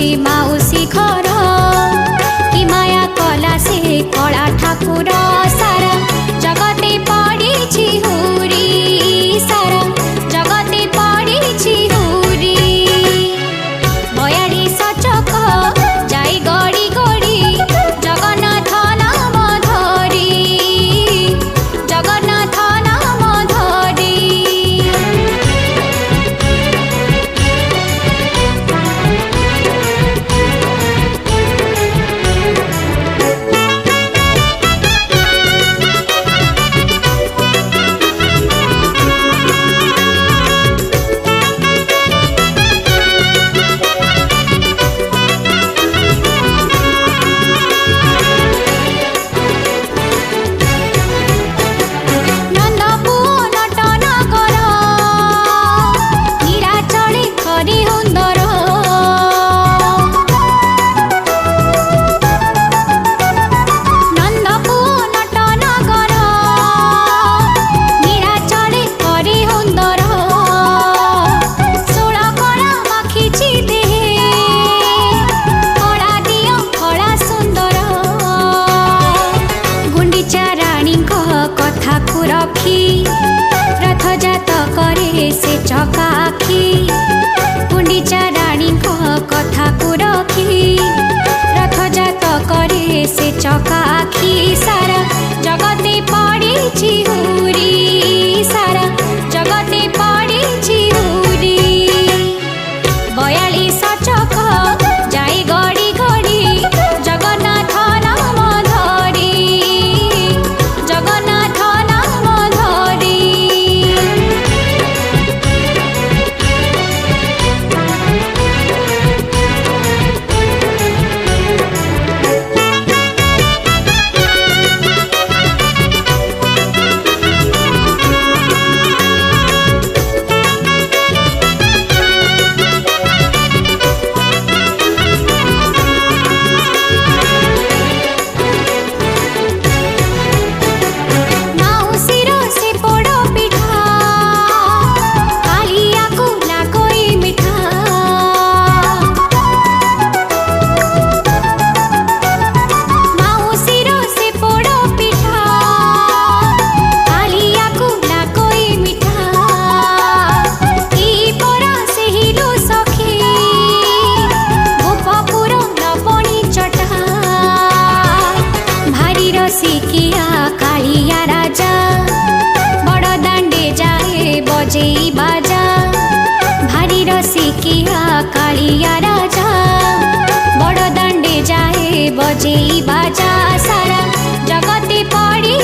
माउसी घर कि माया कला से कला ठाकुर सारा जगते पड़ी हुरी सारा जगते पड़ी हुरी बयाली सचक जाई गड़ी गड़ी जगन्नाथ नाम धरी जगन्नाथ नाम धरी रथजात करे से चकाखी गुंडीचा रानी कथा को रखी रथजात करे से चकाखी सारा जगते पड़ी हुरी सारा जगते पड़ी हुरी बयाली सचक जाई गड़ी गड़ी जगन्नाथ नाम धरी जगन्नाथ नाम धरी सिकिया कालिया राजा बड़ दांडे जाए बजे बाजा भारी रसिकिया कालिया राजा बड़ दांडे जाए बजे बाजा सारा जगते पड़ी